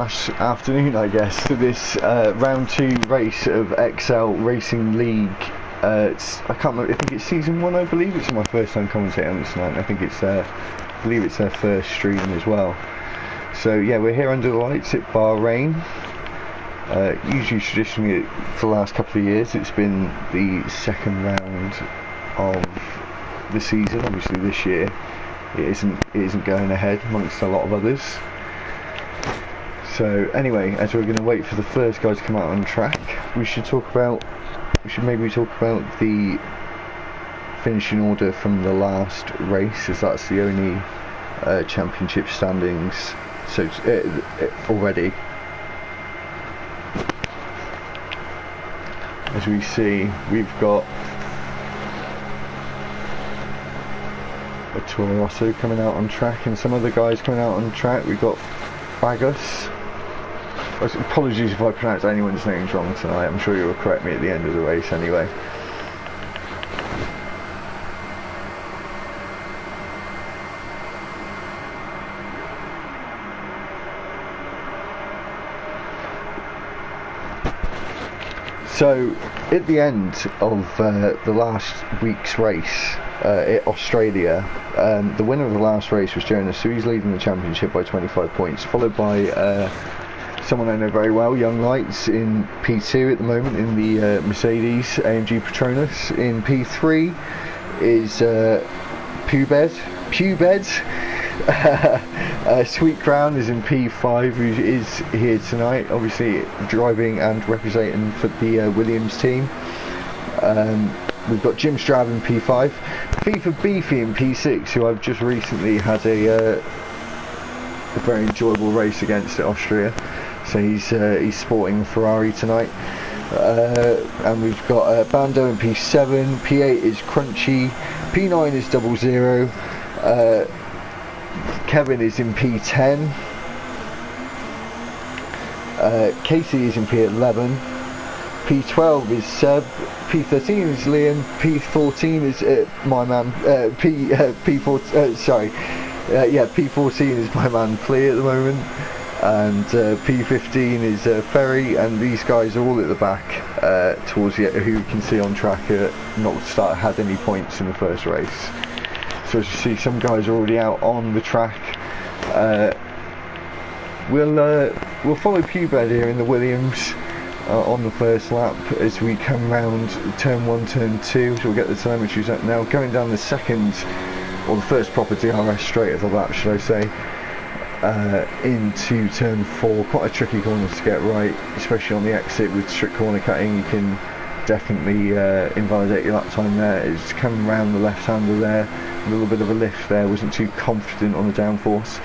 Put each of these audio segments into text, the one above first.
Afternoon, I guess, to this round 2 race of XL Racing League. I can't remember. I think it's season 1. I believe it's my first time commentating on this tonight. I think it's, I believe it's their first stream as well. So yeah, we're here under the lights at Bahrain. Usually, traditionally, for the last couple of years, it's been the second round of the season. Obviously, this year it isn't going ahead amongst a lot of others. So anyway, as we're going to wait for the first guy to come out on track, we should maybe talk about the finishing order from the last race, as that's the only championship standings so already. As we see, we've got a Toro Rosso coming out on track and some other guys coming out on track. We've got Bagus. Apologies if I pronounce anyone's names wrong tonight. I'm sure you'll correct me at the end of the race anyway. So, at the end of the last week's race at Australia, the winner of the last race was Jonas, so he's leading the championship by 25 points, followed by someone I know very well, Young Lights, in P2 at the moment in the Mercedes AMG Petronas. In P3 is Pubed. Sweet Crown is in P5, who is here tonight, obviously driving and representing for the Williams team. We've got Jim Straub in P5, FIFA Beefy in P6, who I've just recently had a very enjoyable race against at Austria. So he's sporting a Ferrari tonight. And we've got Bando in P7, P8 is Crunchy, P9 is 00, Kevin is in P10, Casey is in P11, P12 is Seb, P13 is Liam, P14 is my man, P14 is my man Flea at the moment, and P15 is Ferry, and these guys are all at the back towards the who you can see on track not had any points in the first race. So as you see, some guys are already out on the track. We'll follow Pubed here in the Williams on the first lap as we come round turn 1, turn 2. So we'll get the telemetries up now. Going down the second, or the first proper DRS straight of the lap, should I say, into turn 4. Quite a tricky corner to get right, especially on the exit with strict corner cutting. You can definitely invalidate your lap time there. It's coming round the left-hander there. A little bit of a lift there, wasn't too confident on the downforce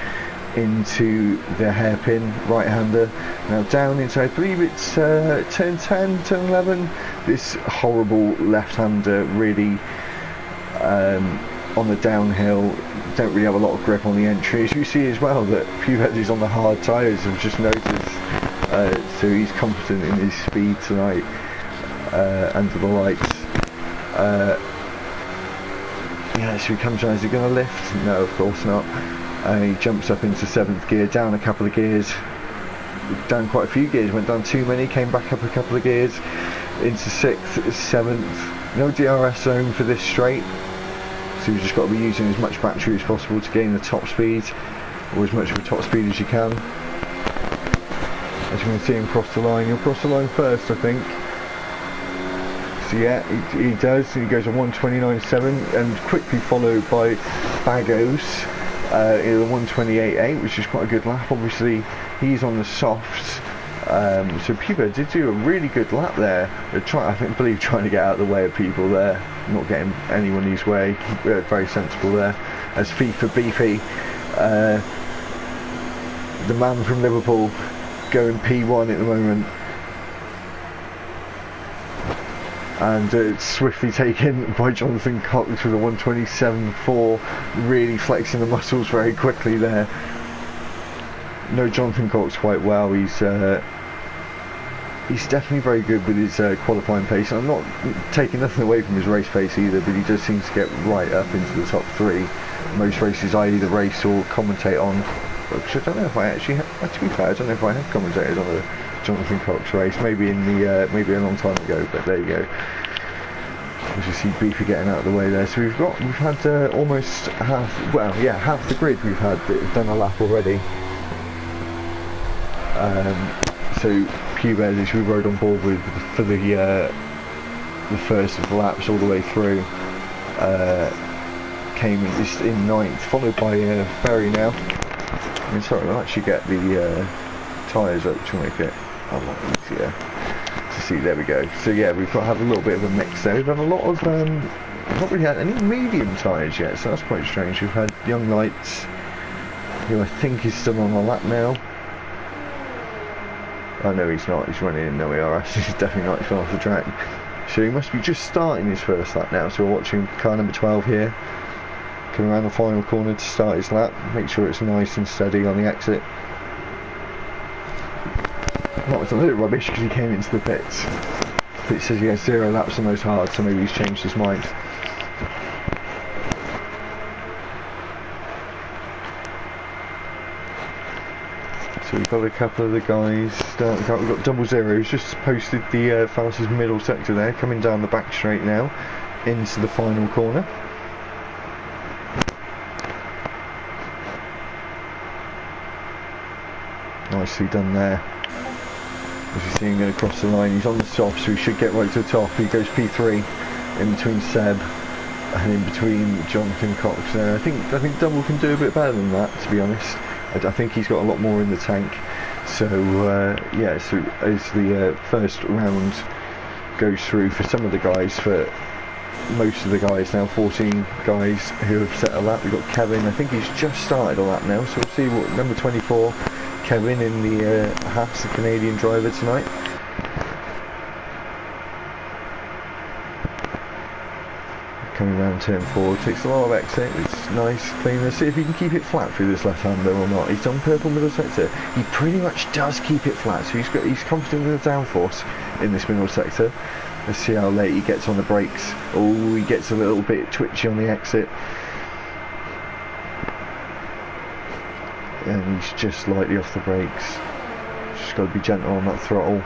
into the hairpin right-hander. Now down into, I believe it's turn 10, turn 11. This horrible left-hander really on the downhill, don't really have a lot of grip on the entry. As you see as well that Pubed is on the hard tyres, I've just noticed, so he's confident in his speed tonight under the lights. Yeah, so he comes around, is he going to lift? No, of course not. And he jumps up into 7th gear, down a couple of gears, down quite a few gears, went down too many, came back up a couple of gears, into 6th, 7th, no DRS zone for this straight, so you've just got to be using as much battery as possible to gain the top speed, or as much of a top speed as you can. As you can see him cross the line, he'll cross the line first, I think. So yeah, he does, he goes on 1:29.7 and quickly followed by Bagos in the 1:28.8, which is quite a good lap. Obviously he's on the softs, so Pubed did do a really good lap there. I believe trying to get out of the way of people there, not getting anyone his way. Very sensible there. As FIFA Beefy, the man from Liverpool, going P1 at the moment. And it's swiftly taken by Jonathan Cox with a 1:27.4, really flexing the muscles very quickly there. Know Jonathan Cox quite well. He's definitely very good with his qualifying pace. I'm not taking nothing away from his race pace either, but he does seem to get right up into the top 3 most races I either race or commentate on, Cox. I don't know if I actually have, to be fair, I don't know if I have commentated on a Jonathan Cox race, maybe in the maybe a long time ago, but there you go. As you see Beefy getting out of the way there. So we've had almost half, well yeah, half the grid we've had that have done a lap already. So Pubez, as we rode on board with for the first of the laps all the way through, came in ninth, followed by Ferry now. I mean, sorry, I'll actually get the tyres up to make it a lot easier to see. There we go. So yeah, we've got to have a little bit of a mix there. We've had a lot of we've not really had any medium tyres yet, so that's quite strange. We've had Young Lights, who I think is still on the lap now. Oh no, he's not, he's running in no ERS, he's definitely not, he's gone off the track. So he must be just starting his first lap now. So we're watching car number 12 here, coming around the final corner to start his lap. Make sure it's nice and steady on the exit. That was a little rubbish because he came into the pits. It says he has 0 laps on those hard, so maybe he's changed his mind. So we've got a couple of the guys, we've got Double Zero, who's just posted the fastest middle sector there, coming down the back straight now, into the final corner. Nicely done there. As you see him going across the line, he's on the soft, so he should get right to the top. He goes P3 in between Seb and in between Jonathan Cox there. I think Double can do a bit better than that, to be honest. I think he's got a lot more in the tank. So yeah, so as the first round goes through for some of the guys, for most of the guys now, 14 guys who have set a lap. We've got Kevin, I think he's just started a lap now, so we'll see what number 24, Kevin in the Haas, the Canadian driver tonight. Coming round turn 4, takes a lot of exit, it's nice, clean. Let's see if he can keep it flat through this left-hander or not. He's on purple middle sector, he pretty much does keep it flat, so he's confident in the downforce in this middle sector. Let's see how late he gets on the brakes. Oh, he gets a little bit twitchy on the exit. And he's just slightly off the brakes. Just got to be gentle on that throttle.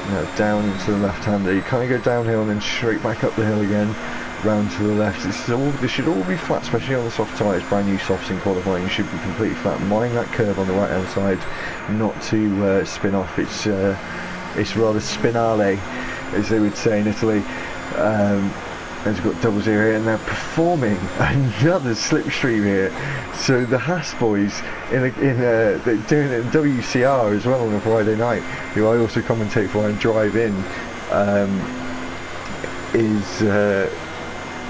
Now down into the left-hander, you kind of go downhill and then straight back up the hill again, round to the left. This should all be flat, especially on the soft tyres, brand new softs in qualifying. You should be completely flat. Mind that curve on the right-hand side, not to spin off. It's rather spinale, as they would say in Italy. As we've got Double Zero here, and they're performing another slipstream here. So the Haas boys they're doing it in WCR as well on a Friday night, who I also commentate for and drive in, is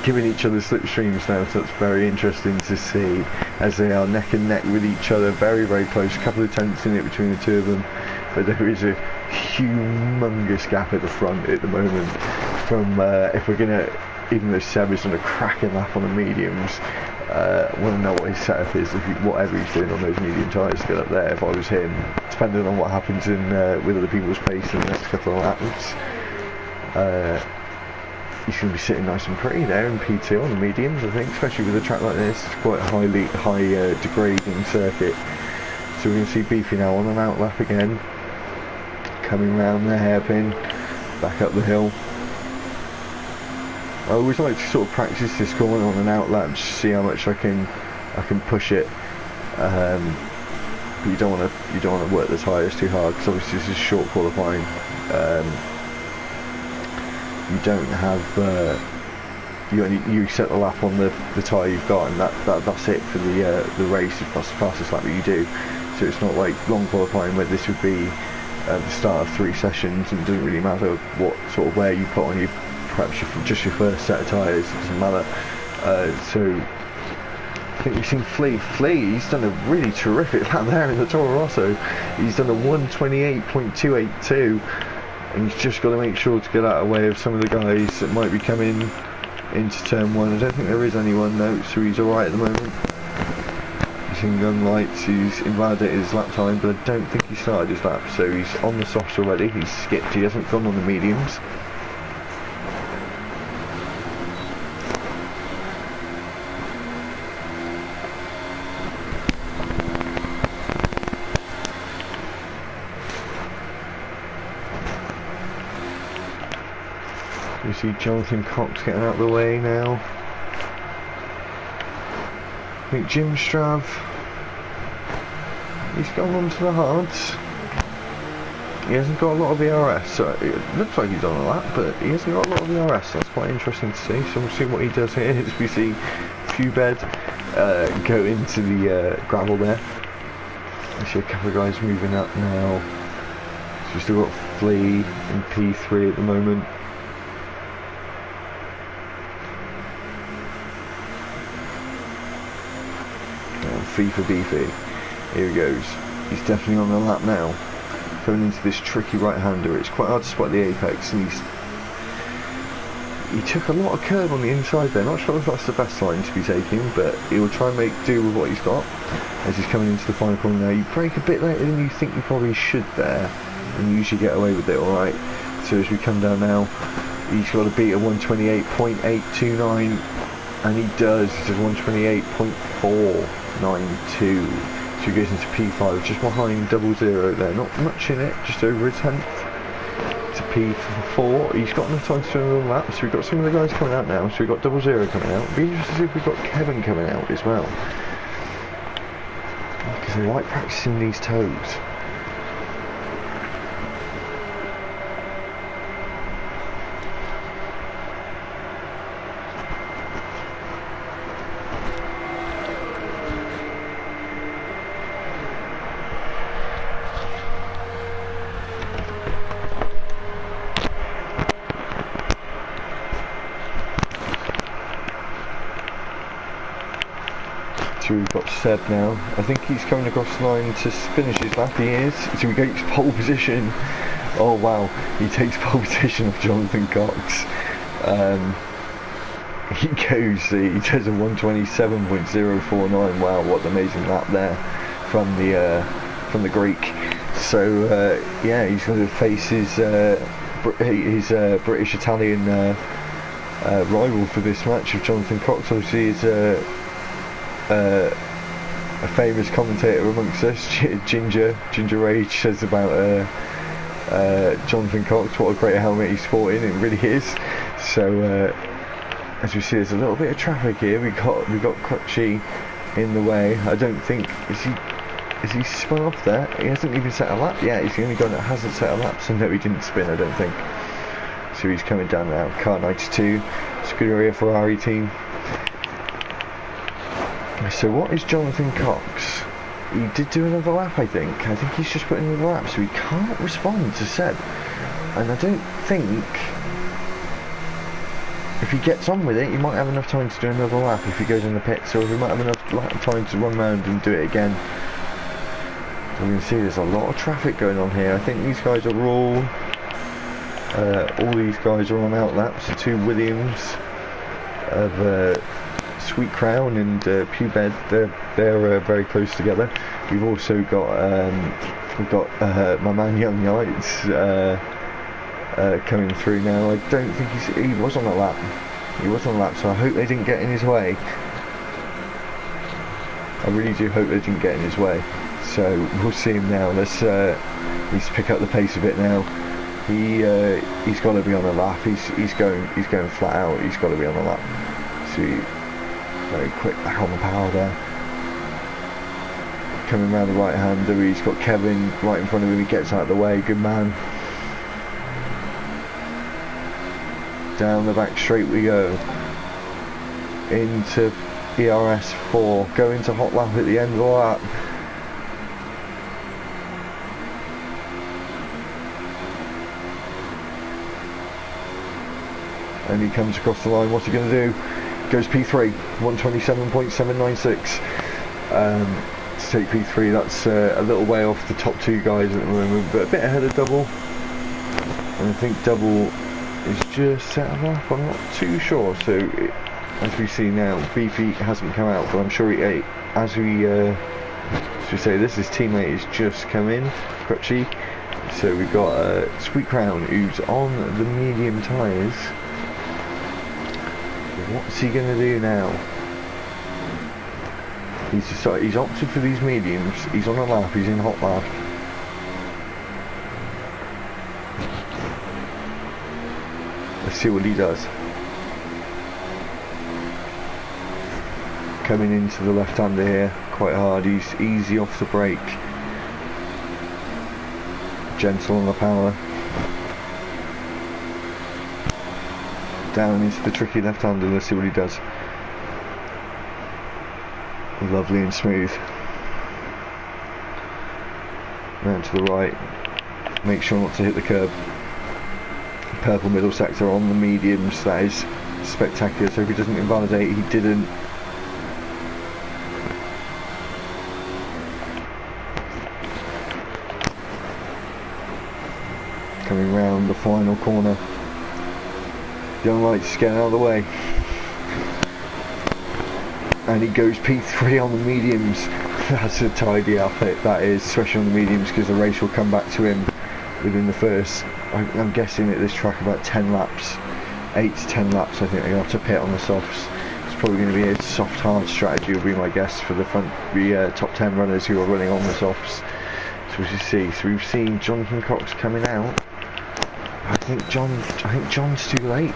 giving each other slipstreams now. So it's very interesting to see as they are neck and neck with each other, very very close. A couple of tenths in it between the two of them, but there is a humongous gap at the front at the moment. From if we're gonna, even though Seb is on a cracking lap on the mediums, I want to know what his setup is, whatever he's doing on those medium tyres to get up there. If I was him, depending on what happens in with other people's pace in the next couple of laps, he's going to be sitting nice and pretty there in P2 on the mediums, I think, especially with a track like this. It's quite a high degrading circuit. So we're going to see Beefy now on an out lap again, coming round the hairpin, back up the hill. I always like to sort of practice this corner on an out lap, just to see how much I can push it. But you don't want to work the tyres too hard, because obviously this is short qualifying. You don't have you set the lap on the tyre you've got, and that's it for the race. That's the fastest lap that you do. So it's not like long qualifying where this would be the start of 3 sessions, and it doesn't really matter what sort of wear you put on you. Perhaps just your first set of tyres, it doesn't matter. So I think we've seen Flea. He's done a really terrific lap there in the Toro Rosso. He's done a 1:28.282, and he's just got to make sure to get out of the way of some of the guys that might be coming into turn 1. I don't think there is anyone though, so he's alright at the moment. He's in Young Lights, he's invalidated his lap time, but I don't think he started his lap, so he's on the softs already. He's skipped, he hasn't gone on the mediums. See Jonathan Cox getting out of the way now. I think Jim Strav, he's gone on to the hards. He hasn't got a lot of ERS, so it looks like he's on a lap, but he hasn't got a lot of ERS, so that's quite interesting to see. So we'll see what he does here. As we see Fubed go into the gravel there. I see a couple of guys moving up now. So we've still got Flea in P3 at the moment. Fee for beefy. Here he goes. He's definitely on the lap now. Going into this tricky right-hander. It's quite hard to spot the apex, and he took a lot of curve on the inside there. Not sure if that's the best line to be taking, but he will try and make do with what he's got as he's coming into the final corner now. You brake a bit later than you think you probably should there, and you usually get away with it alright. So as we come down now, he's got to beat a 128.829, and he does. He does 128.492. So he goes into P5, just behind 00 there. Not much in it, just over a tenth. To P4. He's got enough time to do another lap. So we've got some of the guys coming out now. So we've got 00 coming out. It'd be interesting to see if we've got Kevin coming out as well, because they like practicing these toes. So we've got Seb now. I think he's coming across the line to finish his lap. He is. So he takes pole position. Oh wow, he takes pole position of Jonathan Cox. He goes. He does a 127.049. Wow, what an amazing lap there from the Greek. So yeah, he's going to face his British Italian rival for this match of Jonathan Cox. Obviously, is a famous commentator amongst us, Ginger Rage, says about Jonathan Cox, what a great helmet he's sporting. It really is. So as we see, there's a little bit of traffic here. We got Crutchy in the way. I don't think is he spun off there. He hasn't even set a lap yet. He's the only guy that hasn't set a lap, so no, he didn't spin, I don't think. So he's coming down now. Car 92, Scuderia Ferrari team. So what is Jonathan Cox? He did do another lap, I think. I think he's just put in another lap, so he can't respond to Seb. And I don't think, if he gets on with it, he might have enough time to do another lap if he goes in the pits, or if he might have enough time to run around and do it again. So you can see there's a lot of traffic going on here. I think these guys are all these guys are on out laps. The two Williams of Sweet Crown and Pubed, they're very close together. We've also got my man Young Knights coming through now. I don't think he was on a lap. He was on a lap, so I hope they didn't get in his way. I really do hope they didn't get in his way. So we'll see him now. Let's pick up the pace a bit now. He's got to be on a lap. He's going flat out. He's got to be on a lap. See. Very quick back on the power there. Coming around the right hander, he's got Kevin right in front of him. He gets out of the way. Good man. Down the back straight we go. Into ERS 4. Go into hot lap at the end of the lap. And he comes across the line. What's he going to do? Goes P3, 127.796. To take P3, that's a little way off the top two guys at the moment, but a bit ahead of Double. And I think Double is just set him up, I'm not too sure. So as we see now, Beefy hasn't come out, but I'm sure as we say, this is teammate is just come in, Crutchy. So we've got Sweet Crown, who's on the medium tyres. What's he going to do now? He's opted for these mediums. He's on a lap. He's in hot lap. Let's see what he does. Coming into the left-hander here, quite hard. He's easy off the brake, gentle on the power. Down into the tricky left-hander. Let's see what he does. Lovely and smooth. Round to the right. Make sure not to hit the curb. Purple middle sector on the mediums. That is spectacular. So if he doesn't invalidate, he didn't. Coming round the final corner. Young Lights getting out of the way. And he goes P3 on the mediums. That's a tidy outfit, that is, especially on the mediums, because the race will come back to him within the first, I'm guessing at this track, about 10 laps. 8 to 10 laps, I think they're going to have to pit on the softs. It's probably going to be a soft hard strategy, will be my guess, for the top 10 runners who are running on the softs. So we should see. So we've seen Jonathan Cox coming out. I think John's too late.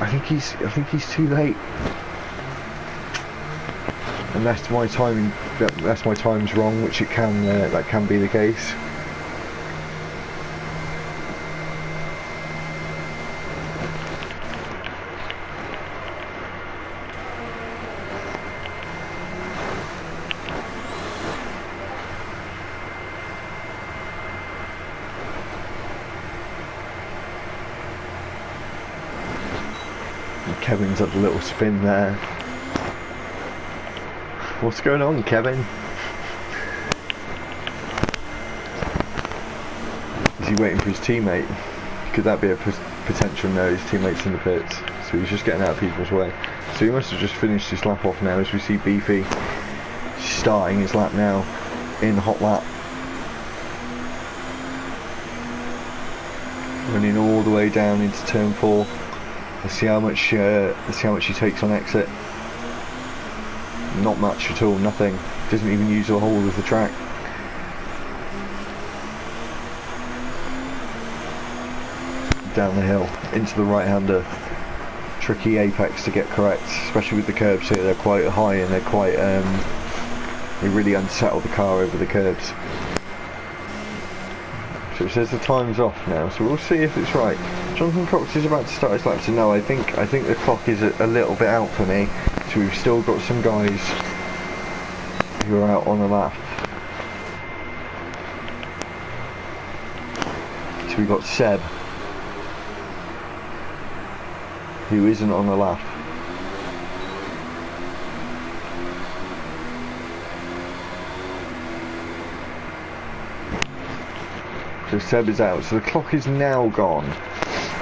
I think he's too late. Unless my time's wrong, which it can, that can be the case. And Kevin's had a little spin there. What's going on, Kevin? Is he waiting for his teammate? Could that be a potential no? His teammate's in the pits, so he's just getting out of people's way. So he must have just finished his lap off now, as we see Beefy starting his lap now in hot lap, running all the way down into turn 4. Let's see how much he takes on exit. Not much at all, nothing. Doesn't even use the whole of the track. Down the hill, into the right-hander. Tricky apex to get correct, especially with the curbs here. They're quite high and they're quite, they really unsettle the car over the curbs. So it says the time's off now, so we'll see if it's right. Jonathan Cox is about to start his lap, so no, I think the clock is a little bit out for me. So we've still got some guys who are out on the lap. So we've got Seb, who isn't on the lap. So Seb is out, so the clock is now gone.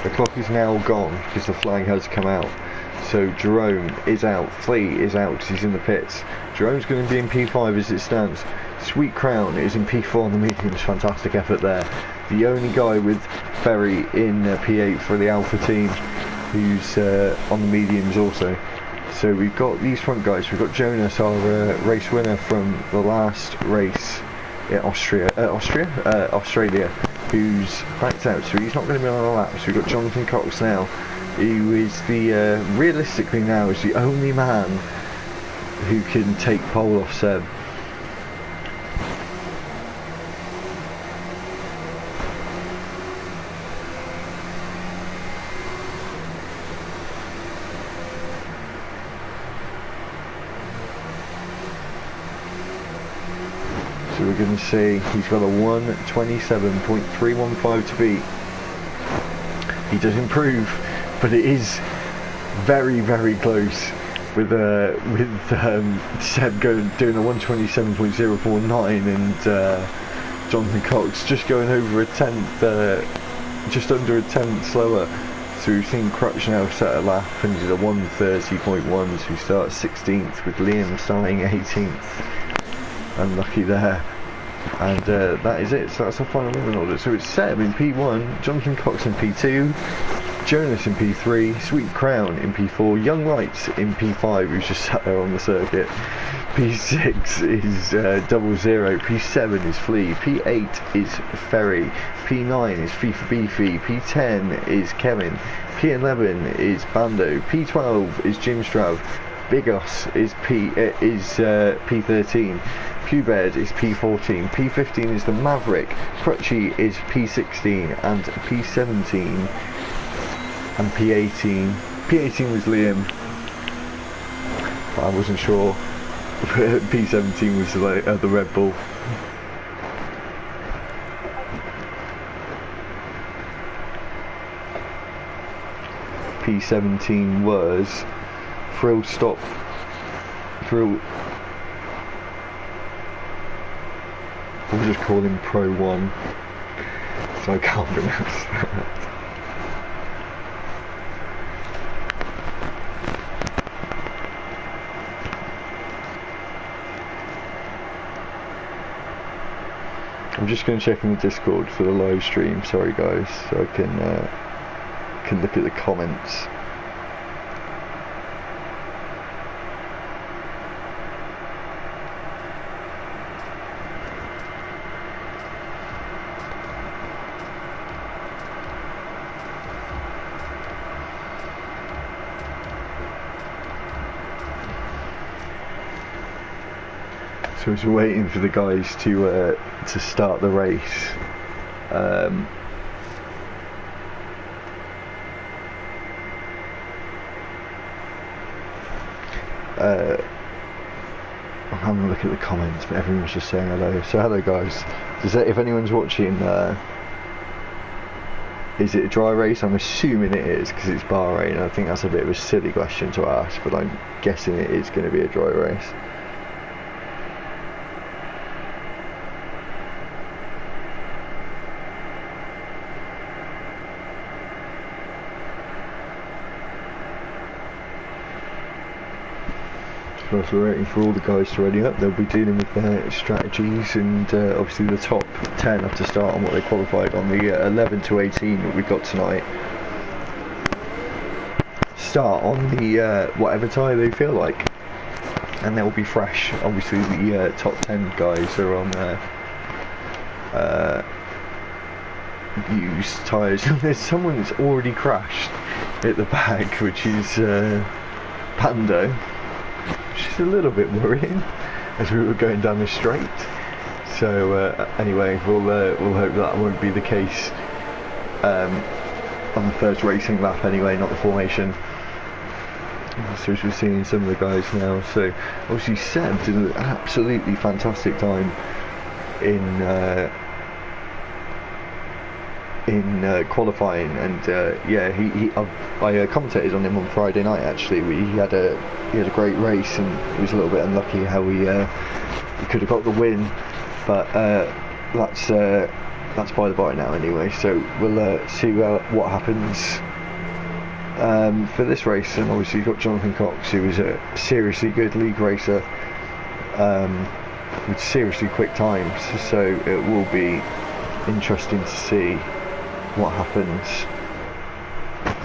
The clock is now gone because the flag has come out. So Jerome is out, Flea is out because he's in the pits. Jerome's going to be in P5 as it stands. Sweet Crown is in P4 on the mediums, fantastic effort there. The only guy with Ferry in P8 for the Alpha team who's on the mediums also. So we've got these front guys. We've got Jonas, our race winner from the last race in Australia, who's backed out, so he's not going to be on the lap. So we've got Jonathan Cox now, who is the realistically now is the only man who can take pole off Seb. So we're going to see he's got a 1:27.315 to beat. He does improve, but it is very, very close with Seb doing a 1:27.049 and Jonathan Cox just going over a tenth, just under a tenth slower. So we've seen Crutch now set a lap and he's at a 1:30.1, so he starts 16th with Liam starting 18th. Unlucky there. And that is it, so that's our final running order. So it's Seb in P1, Jonathan Cox in P2, Jonas in P3, Sweet Crown in P4, Young Lights in P5, who's just sat there on the circuit. P6 is Double Zero, P7 is Flea, P8 is Ferry, P9 is FIFA Beefy, P10 is Kevin, P11 is Bando, P12 is Jim Strav, Bigos is P13, Pewbed is P14, P15 is the Maverick, Crutchy is P16 and P17 and P18. P18 was Liam, but I wasn't sure. P17 was the Red Bull. P17 was Thrill Stop. Thrill. We'll just call him Pro 1, so I can't pronounce that. I'm just going to check in the Discord for the live stream, sorry guys, so I can look at the comments. So we're waiting for the guys to start the race. I'm having a look at the comments, but everyone's just saying hello. So hello guys. If anyone's watching, is it a dry race? I'm assuming it is because it's Bahrain. I think that's a bit of a silly question to ask, but I'm guessing it is going to be a dry race. Whilst we're waiting for all the guys to ready up, they'll be dealing with their strategies, and obviously the top 10 have to start on what they qualified on. The 11 to 18 that we've got tonight start on the whatever tyre they feel like, and they'll be fresh. Obviously the top 10 guys are on used tyres. There's someone that's already crashed at the back, which is Pando. Which is a little bit worrying as we were going down the straight. So anyway, we'll hope that won't be the case on the first racing lap anyway, not the formation. So as we're seeing some of the guys now, so obviously Seb did an absolutely fantastic time in qualifying, and yeah, I commentated on him on Friday night. Actually, he had a great race, and he was a little bit unlucky how he could have got the win, but that's by the by now anyway. So we'll see what happens for this race. And obviously you've got Jonathan Cox, who is a seriously good league racer with seriously quick times, so it will be interesting to see what happens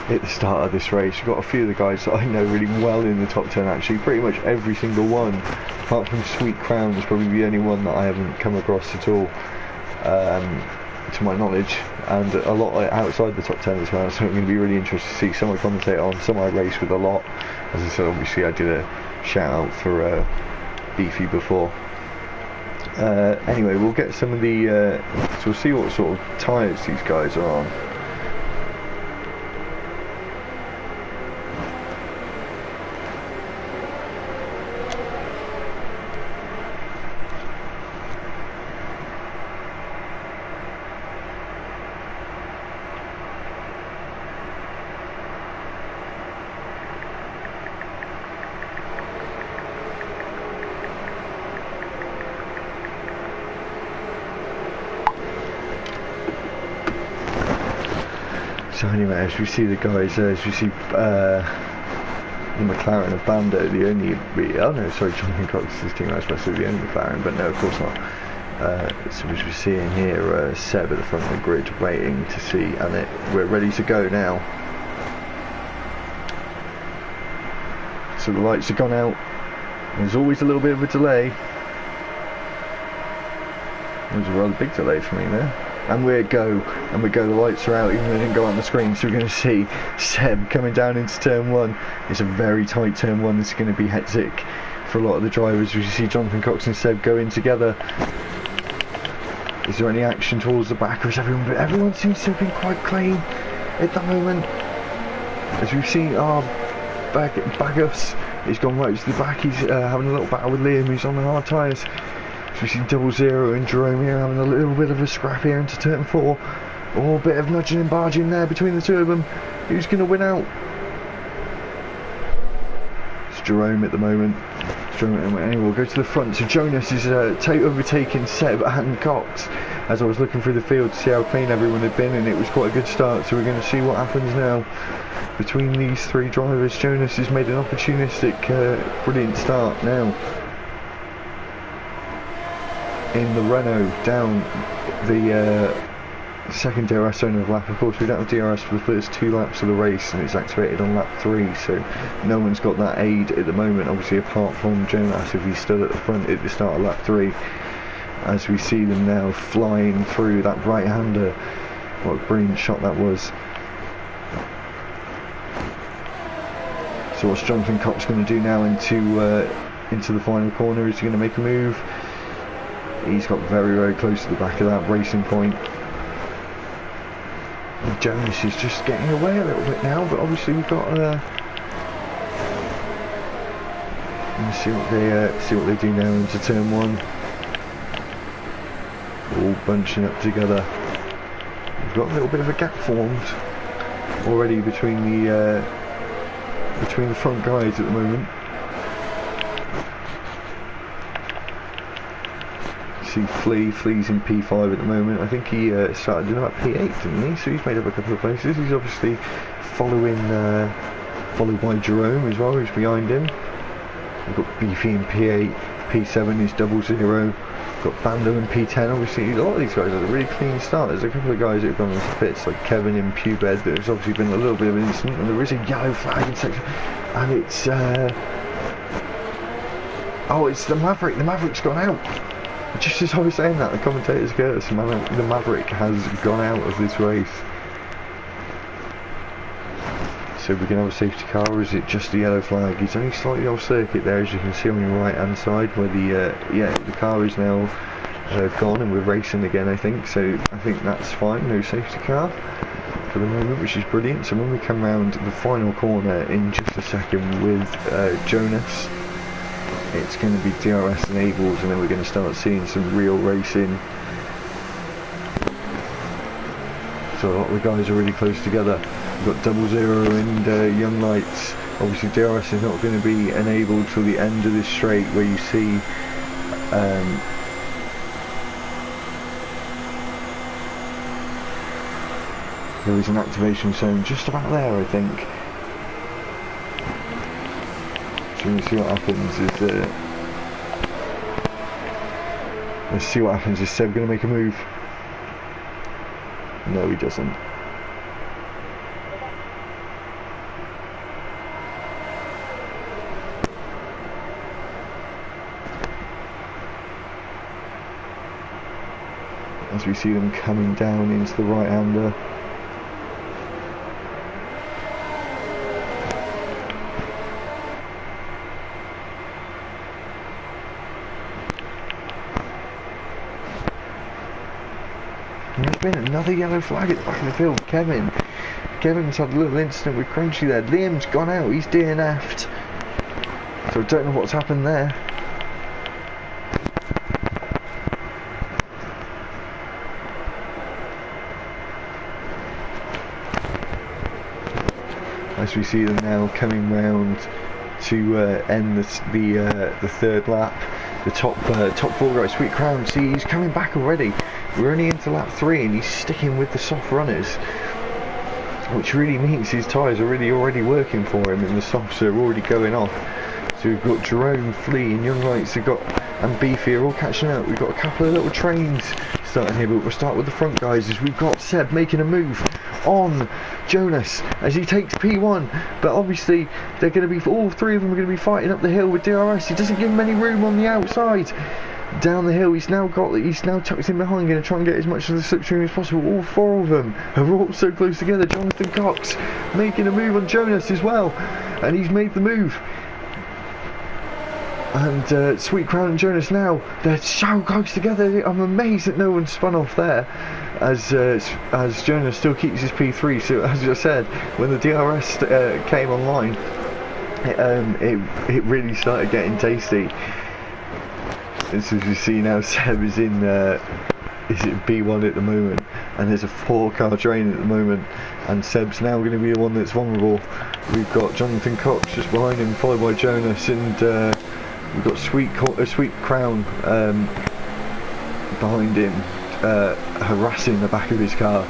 at the start of this race. We've got a few of the guys that I know really well in the top 10 actually, pretty much every single one, apart from Sweet Crown is probably the only one that I haven't come across at all, to my knowledge, and a lot outside the top 10 as well, so I'm going to be really interested to see some I commentate on, some I race with a lot. As I said, obviously I did a shout out for Beefy before. Anyway, we'll get some of the so we'll see what sort of tyres these guys are on. So anyway, as we see the guys, as we see the McLaren of Bando, the only, oh no, sorry, Jonathan Cox is his team, I was supposed to be the only McLaren, but no, of course not. So as we're seeing here, Seb at the front of the grid waiting to see, and we're ready to go now. So the lights have gone out. There's always a little bit of a delay. There's a rather big delay for me there. And we go, the lights are out, even though they didn't go on the screen. So we're going to see Seb coming down into turn 1. It's a very tight turn 1. This is going to be hectic for a lot of the drivers. We see Jonathan Cox and Seb going together. Is there any action towards the back, or is everyone seems to have been quite clean at the moment? As we've seen our Bagus, he's gone right to the back. He's having a little battle with Liam, who's on the hard tyres. So we've seen 00 and Jerome here having a little bit of a scrap here into turn 4. Oh, a bit of nudging and barging there between the two of them. Who's going to win out? It's Jerome at the moment. Anyway, we'll go to the front. So Jonas is overtaking Seb and Cox as I was looking through the field to see how clean everyone had been, and it was quite a good start. So we're going to see what happens now between these three drivers. Jonas has made an opportunistic, brilliant start now in the Renault down the second DRS zone of the lap. Of course, we don't have DRS for the first 2 laps of the race, and it's activated on lap 3, so no one's got that aid at the moment, obviously, apart from Jonas, if he's still at the front at the start of lap 3. As we see them now flying through that right-hander. What a brilliant shot that was. So what's Jonathan Cox going to do now into the final corner? Is he going to make a move? He's got very, very close to the back of that racing point. And Jonas is just getting away a little bit now, but obviously we've got let's see what they do now into turn 1. All bunching up together. We've got a little bit of a gap formed already between the front guys at the moment. See Flea's in P5 at the moment. I think he started in about P8, didn't he? So he's made up a couple of places. He's obviously followed by Jerome as well, who's behind him. We've got Beefy in P8, P7 is 00. We've got Bando in P10. Obviously, a lot of these guys had a really clean start. There's a couple of guys that have gone into pits, like Kevin in Pubed. There's obviously been a little bit of an incident, and there is a yellow flag in section, and it's oh, it's the Maverick. The Maverick's gone out. Just as I was saying that, the commentators get us, the Maverick has gone out of this race. So we're going to have a safety car, or is it just the yellow flag? He's only slightly off circuit there, as you can see on your right hand side, where the car is now gone, and we're racing again, I think. So I think that's fine, no safety car for the moment, which is brilliant. So when we come round the final corner in just a second with Jonas, it's going to be DRS enabled, and then we're going to start seeing some real racing. So a lot of the guys are really close together. We've got 00 and Young Lights. Obviously DRS is not going to be enabled till the end of this straight, where you see there is an activation zone just about there, I think. So we'll see what happens. Let's see what happens. Is Seb going to make a move? No, he doesn't. As we see them coming down into the right-hander. There's been another yellow flag at the back of the field. Kevin's had a little incident with Crunchy there. Liam's gone out, he's DNF'd. So I don't know what's happened there. As we see them now coming round to end the third lap. The top 4 guys, Sweet Crown, see, he's coming back already. We're only into lap 3 and he's sticking with the soft runners, which really means his tyres are really already working for him, and the softs are already going off. So we've got Jerome, Flea and Young Lights and Beefy are all catching up. We've got a couple of little trains starting here, but we'll start with the front guys, as we've got Seb making a move on Jonas as he takes P1, but obviously They're going to be, all three of them are going to be fighting up the hill with DRS. He doesn't give him any room on the outside. Down the hill, he's now tucked in behind, going to try and get as much of the slipstream as possible. All four of them are all so close together. Jonathan Cox making a move on Jonas as well, and he's made the move. And Sweet Crown and Jonas now, they're so close together. I'm amazed that no one spun off there, as Jonas still keeps his P3. So as I said, when the DRS came online, it really started getting tasty. As you see now, Seb is in B1 at the moment, and there's a 4-car train at the moment, and Seb's now going to be the one that's vulnerable. We've got Jonathan Cox just behind him, followed by Jonas, and we've got Sweet Crown behind him, harassing the back of his car,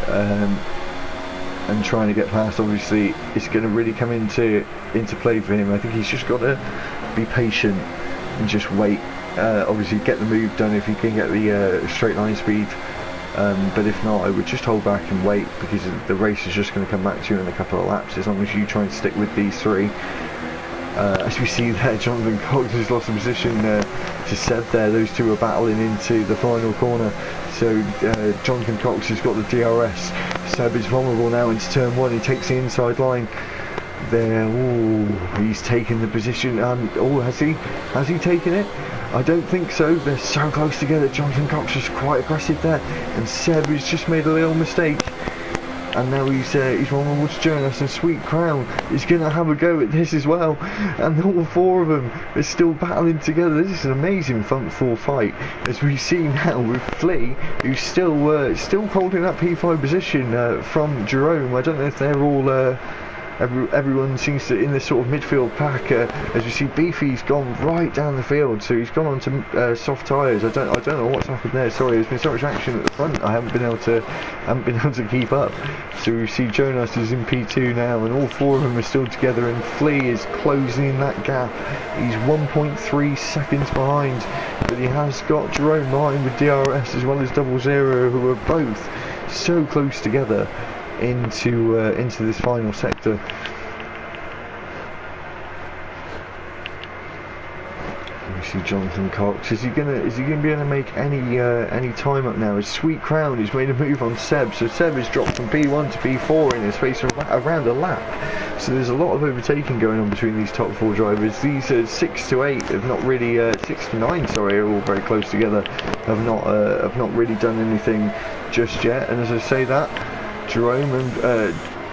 and trying to get past. Obviously, it's going to really come into play for him. I think he's just got to be patient and just wait. Obviously get the move done if you can get the straight line speed, but if not, I would just hold back and wait, because the race is just going to come back to you in a couple of laps as long as you try and stick with these three. As we see there, Jonathan Cox has lost a position to Seb there. Those two are battling into the final corner, so Jonathan Cox has got the DRS. Seb is vulnerable now into turn 1. He takes the inside line there. Ooh, he's taken the position. Has he taken it? I don't think so. They're so close together. Jonathan Cox is quite aggressive there, and Seb has just made a little mistake, and now he's vulnerable to Jonas, and Sweet Crown is going to have a go at this as well, and all four of them are still battling together. This is an amazing front-four fight, as we see now with Flea, who's still holding that P5 position from Jerome. I don't know if they're all everyone seems to in this sort of midfield pack. As you see, Beefy's gone right down the field, so he's gone on to soft tyres. I don't know what's happened there. Sorry, there's been so much action at the front. I haven't been able to keep up. So we see Jonas is in P2 now, and all four of them are still together, and Flea is closing that gap. He's 1.3 seconds behind, but he has got Jerome behind with DRS as well as 00, who are both so close together into this final sector. We see Jonathan Cox. Is he gonna be able to make any time up now? As Sweet Crown has made a move on Seb, so Seb has dropped from P1 to P4 in the space of around a lap. So there's a lot of overtaking going on between these top four drivers. These 6 to 8 have not really 6 to 9, sorry, are all very close together. Have not really done anything just yet. And as I say that, Jerome and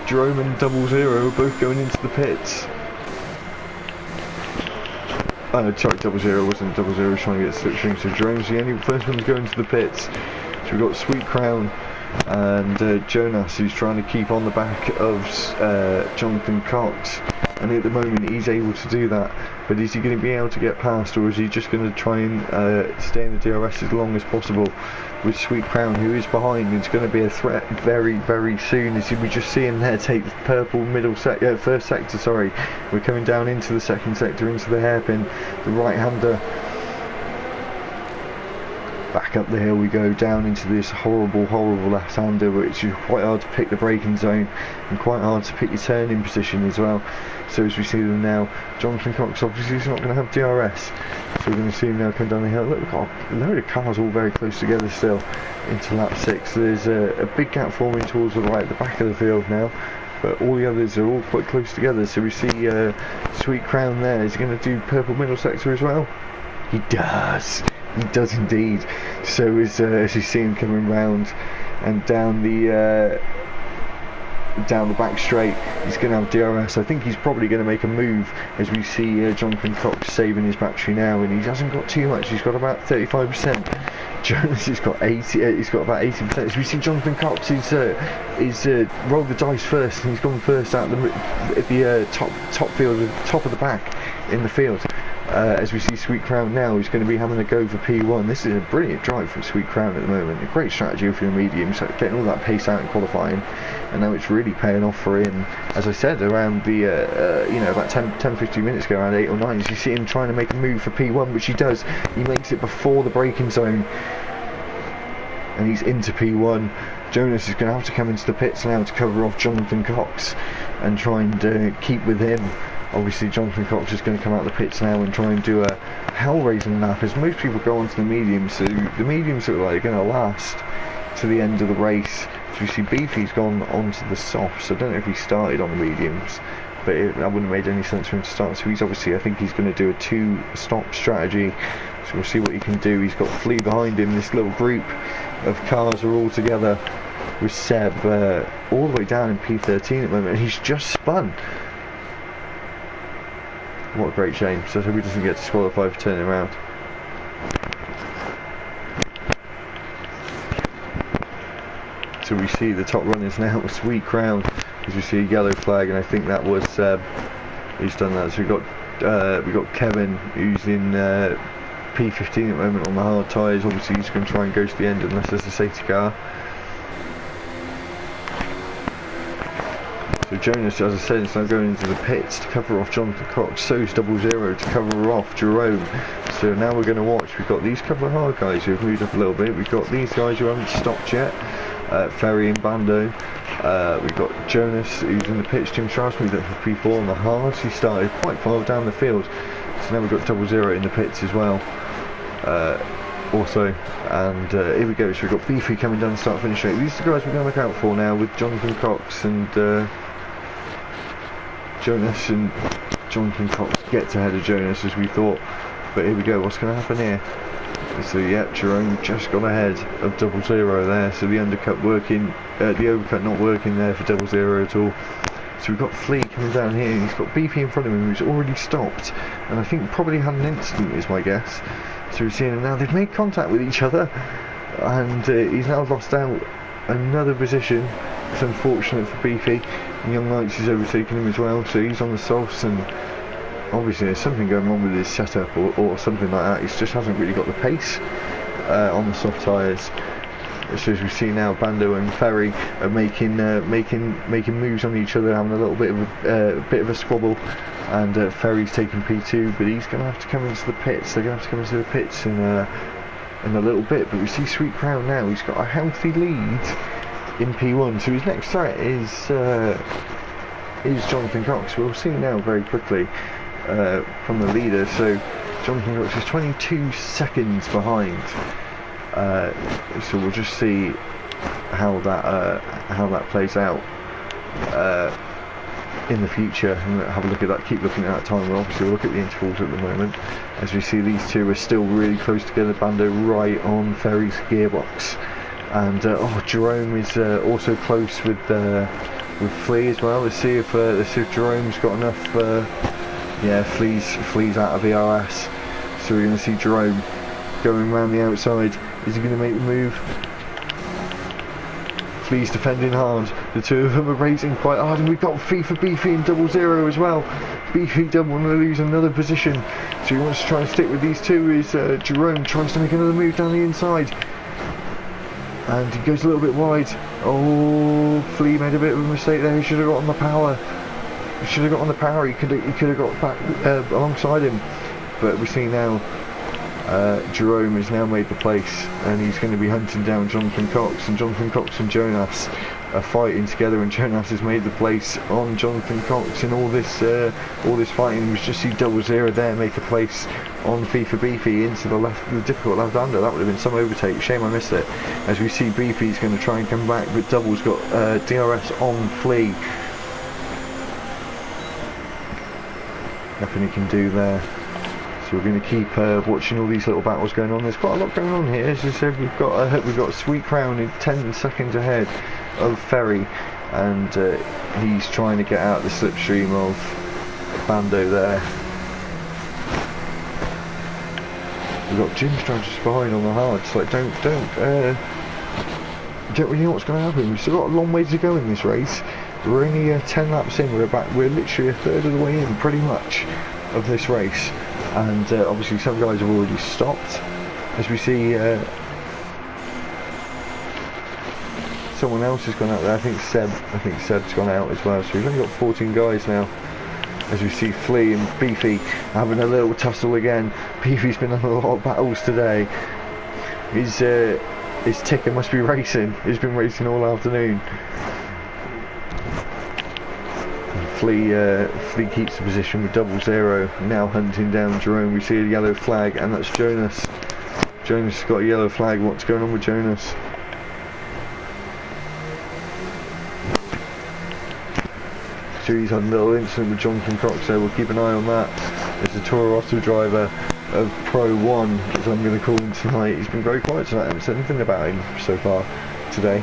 00 are both going into the pits. Sorry, 00 wasn't. 00 was trying to get slipstream, so Jerome's the only first one to go into the pits. So we've got Sweet Crown and Jonas, who's trying to keep on the back of Jonathan Cox, and at the moment he's able to do that. But is he going to be able to get past, or is he just going to try and stay in the DRS as long as possible? With Sweet Crown, who is behind, it's going to be a threat very, very soon. As we just see him there take the purple first sector. Sorry, we're coming down into the second sector, into the hairpin, the right-hander. Back up the hill we go, down into this horrible left-hander, which is quite hard to pick the braking zone and quite hard to pick your turning position as well. So as we see them now, Jonathan Cox obviously is not going to have DRS, so we're going to see him now come down the hill. Look, we've got a load of cars all very close together still into lap 6. So there's a big gap forming towards the right at the back of the field now, but all the others are all quite close together. So we see Sweet Crown there. Is he going to do purple middle sector as well? He does. He does indeed. So as you see him coming round and down the back straight, he's going to have DRS. I think he's probably going to make a move, as we see Jonathan Cox saving his battery now, and he hasn't got too much. He's got about 35%. Jonas has got 80. He's got about 80%. As we see Jonathan Cox is rolled the dice first, and he's gone first out the top field, top of the pack in the field. As we see Sweet Crown now, he's going to be having a go for P1. This is a brilliant drive from Sweet Crown at the moment. A great strategy for your medium, so getting all that pace out in qualifying, and now it's really paying off for him. As I said, around the about 10-15 minutes ago, around 8 or 9, you see him trying to make a move for P1, which he does. He makes it before the braking zone, and he's into P1. Jonas is going to have to come into the pits now to cover off Jonathan Cox, and try and keep with him. Obviously Jonathan Cox is going to come out of the pits now and try and do a hell-raising lap, as most people go onto the mediums, so the mediums look like they're going to last to the end of the race. So you see Beefy's gone onto the softs. I don't know if he started on the mediums, but that wouldn't have made any sense for him to start. So he's obviously, I think he's going to do a 2-stop strategy, so we'll see what he can do. He's got Flea behind him. This little group of cars are all together with Seb all the way down in P13 at the moment, and he's just spun. What a great shame. So I hope he doesn't get disqualified for turning around. So we see the top runners now. Sweet Crown, as we see a yellow flag, and I think that was Seb who's done that. So we got Kevin, who's in P15 at the moment on the hard tyres. Obviously he's going to try and go to the end unless there's a safety car. So Jonas, as I said, is now going into the pits to cover off Jonathan Cox. So is 00 to cover off Jerome. So now we're going to watch. We've got these couple of hard guys who have moved up a little bit. We've got these guys who haven't stopped yet. Ferry and Bando. We've got Jonas, who's in the pits. Jim Strauss moved up for P4 on the hards. He started quite far down the field. So now we've got 00 in the pits as well. Also, and here we go. So we've got Beefy coming down the start finish straight. These are the guys we're going to look out for now, with Jonathan Cox and Jonas, and Jonathan Cox gets ahead of Jonas as we thought, but here we go. What's going to happen here? So yeah, Jerome just got ahead of 00 there, so the undercut working, the overcut not working there for 00 at all. So we've got Flea coming down here, and he's got Beefy in front of him who's already stopped, and I think probably had an incident is my guess. So we're seeing him now, they've made contact with each other, and he's now lost out another position. It's unfortunate for Beefy, and Young Knights is overtaking him as well, so he's on the softs, and obviously there's something going on with his setup or something like that. He just hasn't really got the pace on the soft tyres. So as we see now, Bando and Ferry are making moves on each other, having a little bit of a squabble, and Ferry's taking P2, but he's going to have to come into the pits. They're going to have to come into the pits in a little bit. But we see Sweet Crown now. He's got a healthy lead in P1, so his next threat is Jonathan Cox. We'll see now very quickly from the leader. So Jonathan Cox is 22 seconds behind. So we'll just see how that plays out in the future, and have a look at that. Keep looking at that time. We'll obviously look at the intervals at the moment, as we see these two are still really close together. Bando right on Ferry's gearbox, and Jerome is also close with Flea as well. Let's see if Jerome's got enough. Yeah, Flea's out of ERS, so we're going to see Jerome going around the outside. Is he going to make the move? Flea's defending hard. The two of them are racing quite hard, and we've got FIFA Beefy and 00 as well. Beefy doesn't want to lose another position, so he wants to try and stick with these two. Is Jerome tries to make another move down the inside, and he goes a little bit wide. Oh, Flea made a bit of a mistake there. He should have got on the power. He should have got on the power. He could have got back alongside him, but we see now Jerome has now made the place, and he's going to be hunting down Jonathan Cox, and Jonathan Cox and Jonas are fighting together, and Jonas has made the place on Jonathan Cox in all this fighting. We just see 00 there make a place on FIFA Beefy into the difficult left-hander. That would have been some overtake. Shame I missed it. As we see Beefy's going to try and come back, but Double's got DRS on Flea. Nothing he can do there. So we're going to keep watching all these little battles going on. There's quite a lot going on here. As I said, we've got Sweet Crown in 10 seconds ahead of Ferry, and he's trying to get out the slipstream of Bando there. We've got Jim Strauss just behind on the hards. Like, don't really know what's going to happen. We've still got a long way to go in this race. We're only 10 laps in. We're literally a third of the way in, pretty much, of this race. And obviously some guys have already stopped, as we see someone else has gone out there. I think Seb's gone out as well, so we've only got 14 guys now, as we see Flea and Beefy having a little tussle again. Beefy's been on a lot of battles today. His ticker must be racing. He's been racing all afternoon. Flea keeps the position with 00, now hunting down Jerome. We see a yellow flag, and that's Jonas. Jonas has got a yellow flag. What's going on with Jonas? So he's had a little incident with Jonathan Cox there. We'll keep an eye on that. There's a Toro Rosso driver of Pro 1, as I'm going to call him tonight. He's been very quiet tonight. I haven't said anything about him so far today.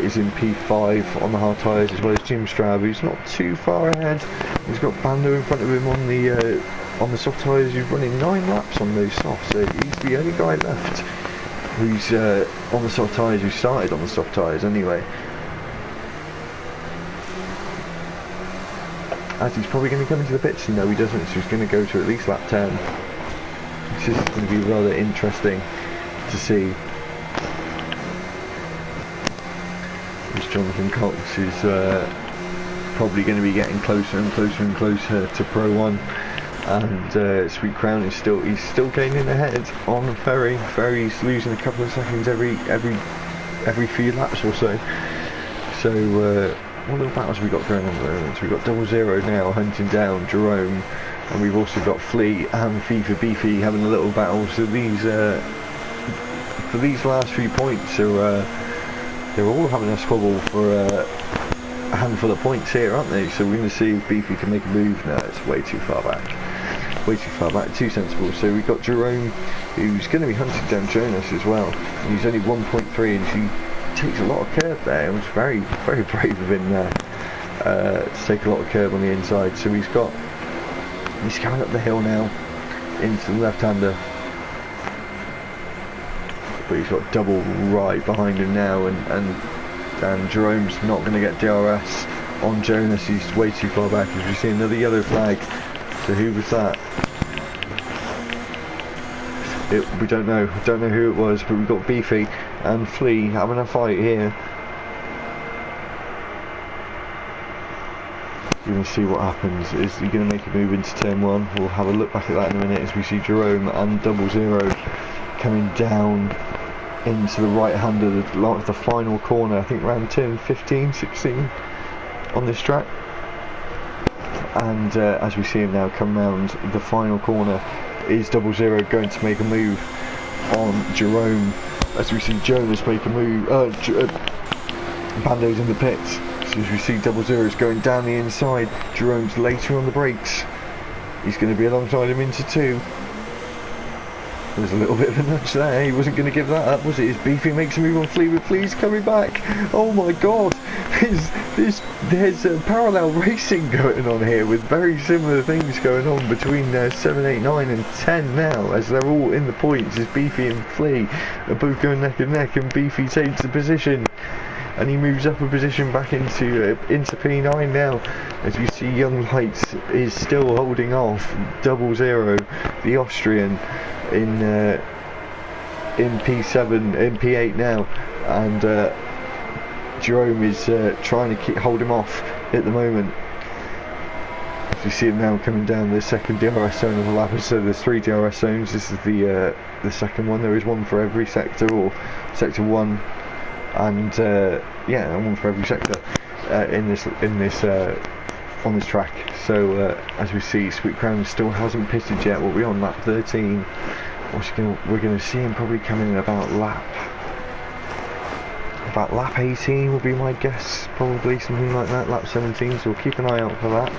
He's in P5 on the hard tyres, as well as Jim Straub, who's not too far ahead. He's got Bando in front of him on the soft tyres. He's running 9 laps on those softs, so he's the only guy left who's on the soft tyres, who started on the soft tyres anyway. As he's probably going to come into the pits, no he doesn't, so he's going to go to at least lap 10. This is going to be rather interesting to see. Jonathan Cox is probably going to be getting closer and closer and closer to Pro 1, and Sweet Crown is still gaining ahead on Ferry. Ferry's losing a couple of seconds every few laps or so. So what little battles have we got going on at the moment? So we've got 00 now hunting down Jerome, and we've also got Flea and FIFA Beefy having a little battle. So these for these last few points are they're all having a squabble for a handful of points here, aren't they? So we're going to see if Beefy can make a move. No, it's way too far back. Way too far back, too sensible. So we've got Jerome, who's going to be hunting down Jonas as well. He's only 1.3, and she takes a lot of curve there. It was very, very brave of him there to take a lot of curve on the inside. So he's coming up the hill now into the left-hander. But he's got double right behind him now, and Jerome's not going to get DRS on Jonas. He's way too far back. As we see another yellow flag. So who was that? We don't know who it was, but we've got Beefy and Flea having a fight here. We're going to see what happens. Is he going to make a move into turn 1? We'll have a look back at that in a minute as we see Jerome and 00 coming down into the right hand of the final corner. I think around turn 15, 16 on this track. And as we see him now come round the final corner, is 00 going to make a move on Jerome? As we see Jonas make a move, Bando's in the pits. So as we see 00 is going down the inside, Jerome's later on the brakes. He's going to be alongside him into 2. There's a little bit of a nudge there. He wasn't going to give that up, was it? As Beefy makes a move on Flea, but Flea's coming back. Oh my god! There's parallel racing going on here with very similar things going on between 7, 8, 9 and 10 now, as they're all in the points, as Beefy and Flea are both going neck and neck, and Beefy takes the position. And he moves up a position back into P9 now, as we see Young Lights is still holding off 00, the Austrian, in P7, in P8 now, and Jerome is trying to hold him off at the moment. As we see him now coming down the second DRS zone of the lap, so there's 3 DRS zones. This is the second one. There is one for every sector, or sector 1. And yeah, one for every sector on this track. So as we see, Sweet Crown still hasn't pitted yet. We'll be on lap 13. We're going to see him probably coming in about lap 18 will be my guess, probably something like that. Lap 17. So we'll keep an eye out for that.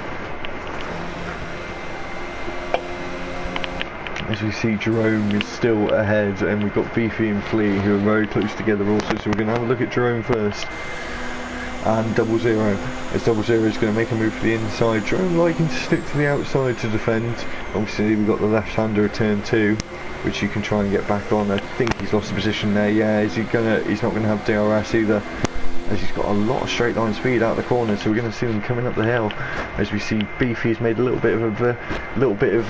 As we see, Jerome is still ahead, and we've got Beefy and Flea who are very close together also, so we're going to have a look at Jerome first. And 00, as 00 is going to make a move for the inside. Jerome liking to stick to the outside to defend. Obviously we've got the left-hander at turn 2, which you can try and get back on. I think he's lost the position there. Yeah, he's not going to have DRS either, as he's got a lot of straight line speed out the corner. So we're going to see him coming up the hill. As we see, Beefy's made a little bit of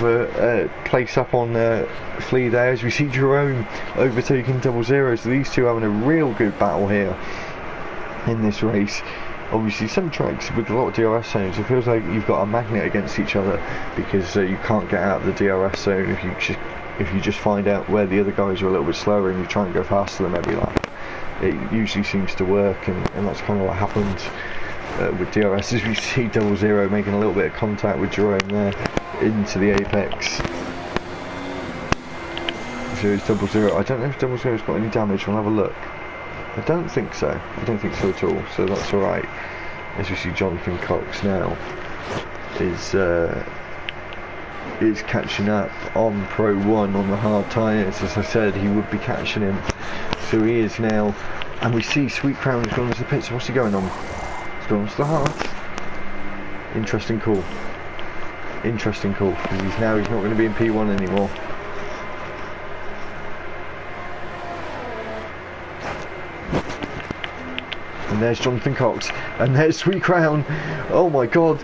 a place up on Flea there. As we see Jerome overtaking 00. So these two having a real good battle here in this race. Obviously, some tracks with a lot of DRS zones, it feels like you've got a magnet against each other, because you can't get out of the DRS zone if you just find out where the other guys are a little bit slower and you try and go faster than every lap. It usually seems to work, and that's kind of what happened with DRS, as we see Double Zero making a little bit of contact with Jerome there into the apex. So it's Double Zero. I don't know if Double Zero's got any damage. We'll have a look. I don't think so. I don't think so at all. So that's all right. As we see, Jonathan Cox now is catching up on Pro 1 on the hard tyres. As I said, he would be catching him. So he is now. And we see Sweet Crown has gone into the pits. What's he going on? He's gone to the hard. Interesting call. Interesting call. Because he's not going to be in P1 anymore. And there's Jonathan Cox, and there's Sweet Crown. Oh my God,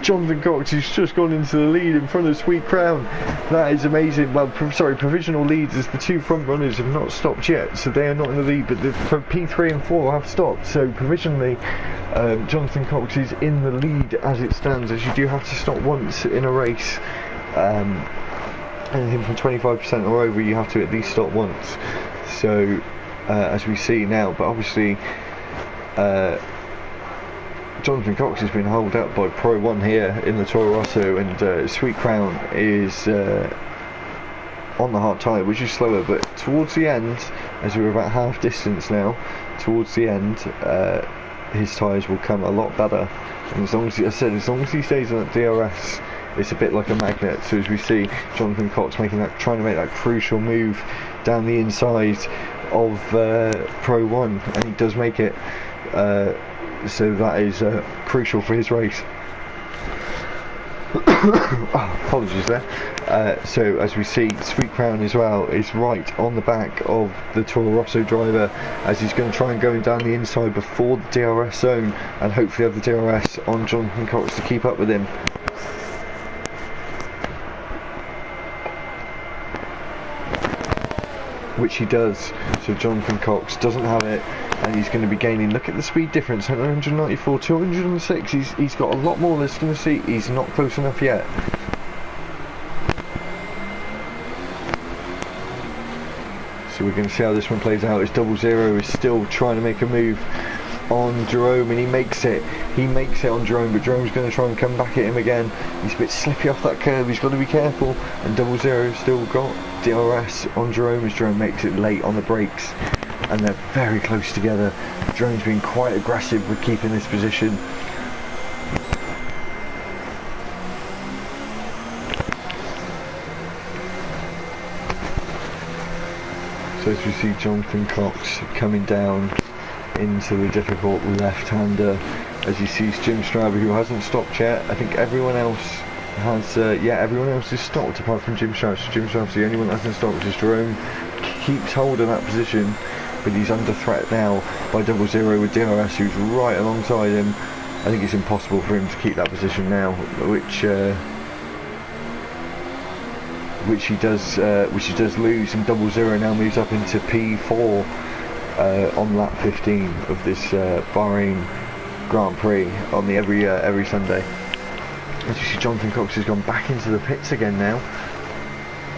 Jonathan Cox has just gone into the lead in front of Sweet Crown. That is amazing. Well, provisional leads as the two front runners have not stopped yet, so they are not in the lead, but the P3 and 4 have stopped. So provisionally, Jonathan Cox is in the lead as it stands, as you do have to stop once in a race. Anything from 25% or over, you have to at least stop once. So as we see now, but obviously Jonathan Cox has been held up by Pro 1 here in the Toro Rosso, and Sweet Crown is on the hard tyre, which is slower, but towards the end, as we're about half distance now, towards the end, his tyres will come a lot better. And as long as as long as he stays on that DRS, it's a bit like a magnet. So as we see Jonathan Cox trying to make that crucial move down the inside of Pro 1, and he does make it. So that is crucial for his race. Oh, apologies there. So as we see, Sweet Crown as well is right on the back of the Toro Rosso driver, as he's going to try and go down the inside before the DRS zone, and hopefully have the DRS on Jonathan Cox to keep up with him. Which he does. So Jonathan Cox doesn't have it, and he's going to be gaining. Look at the speed difference, 194, 206. He's got a lot more that's going to see. He's not close enough yet. So we're going to see how this one plays out. As Double Zero is still trying to make a move on Jerome, and he makes it on Jerome, but Jerome's going to try and come back at him again. He's a bit slippy off that curve, he's got to be careful, and Double Zero's still got DRS on Jerome, as Jerome makes it late on the brakes, and they're very close together. Jerome's been quite aggressive with keeping this position. So as we see Jonathan Cox coming down into the difficult left-hander, as he sees Jim Strauber, who hasn't stopped yet. I think everyone else has, everyone else has stopped apart from Jim Strauber. So Jim Strauber's the only one that hasn't stopped, as Jerome keeps hold of that position, but he's under threat now by Double Zero with DRS, who's right alongside him. I think it's impossible for him to keep that position now, which he does lose, and Double Zero now moves up into P4 on lap 15 of this Bahrain Grand Prix on the every Sunday. As you see, Jonathan Cox has gone back into the pits again now.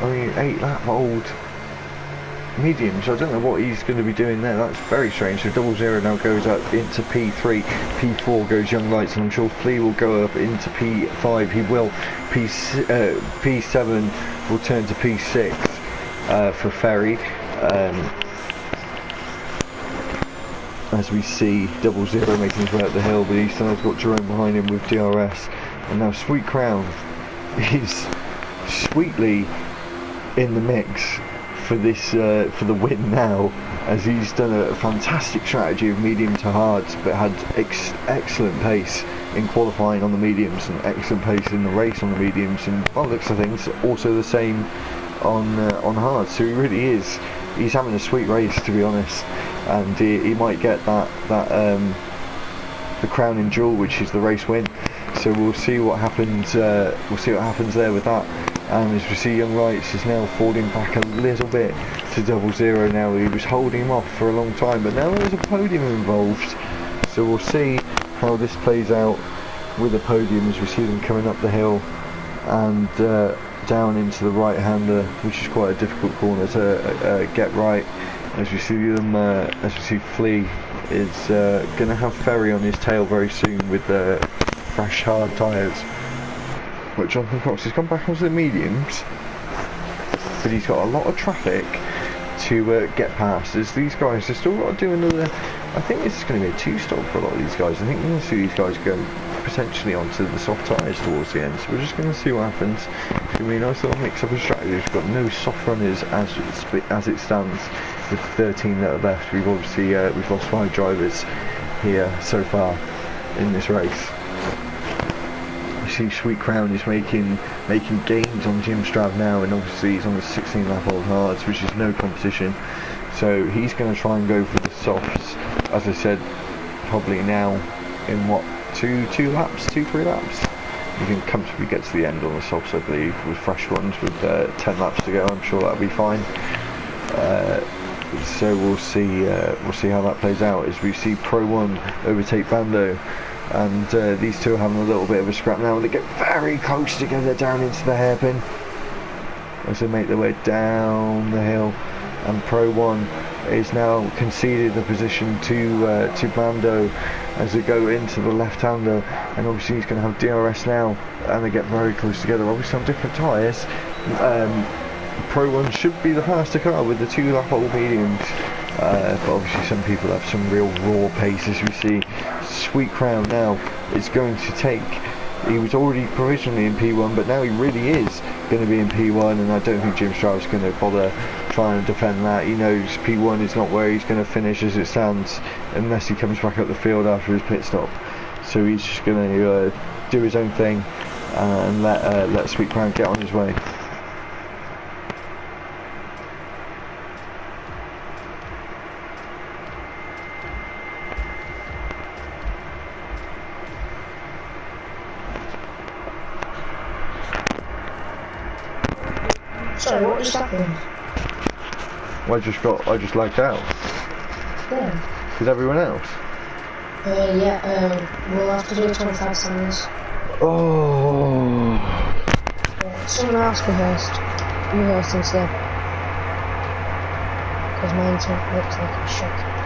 Only 8 lap old medium, so I don't know what he's going to be doing there. That's very strange. So Double Zero now goes up into P3, P4 goes Young Lights, and I'm sure Flea will go up into P5. He will. P7 will turn to P6 for Ferry. As we see Double Zero making his way up the hill, but he still has got Jerome behind him with DRS. And now Sweet Crown is sweetly in the mix for this for the win now, as he's done a fantastic strategy of medium to hards, but had excellent pace in qualifying on the mediums and excellent pace in the race on the mediums, and by the looks of things also the same on hards. So he really is. He's having a sweet race, to be honest, and he might get the crowning jewel, which is the race win. So we'll see what happens. We'll see what happens there with that. And as we see, Young Lights is now falling back a little bit to Double Zero now. He was holding him off for a long time, but now there's a podium involved. So we'll see how this plays out with a podium as we see them coming up the hill and down into the right-hander, which is quite a difficult corner to get right. as we see Flea is going to have Ferry on his tail very soon with the fresh hard tyres. But Jonathan Cox has gone back onto the mediums, but he's got a lot of traffic to get past, as these guys have still got to do another. I think this is going to be a 2-stop for a lot of these guys. I think we're going to see these guys go potentially onto the soft tyres towards the end, so we're just going to see what happens. It's going to be a nice little mix up of strategies. We've got no soft runners as it stands with 13 that are left. We've obviously we've lost 5 drivers here so far in this race. You see Sweet Crown is making gains on Jim Strav now, and obviously he's on the 16 lap old hards, which is no competition, so he's going to try and go for the softs, as I said, probably now in what, 2 laps, 2-3 laps. You can comfortably get to the end on the softs, I believe, with fresh ones with 10 laps to go. I'm sure that'll be fine. So we'll see how that plays out as we see Pro 1 overtake Bando, and these two are having a little bit of a scrap now, and they get very close together down into the hairpin as they make their way down the hill, and Pro 1 is now conceded the position to Bando as they go into the left-hander, and obviously he's going to have DRS now, and they get very close together, obviously on different tyres. Pro 1 should be the faster car with the 2-lap old mediums, but obviously some people have some real raw pace, as we see. Sweet Crown now is going to take, he was already provisionally in P1, but now he really is going to be in P1, and I don't think Jim Stroud is going to bother trying to defend that. He knows P1 is not where he's going to finish as it stands, unless he comes back up the field after his pit stop. So he's just going to do his own thing and let Sweet Crown get on his way. Sorry, what just happened? I just lagged out. Yeah. With everyone else? We'll have to do 25 seconds. Oh. Yeah, someone else rehearsed instead. Because my internet looks like it's shit.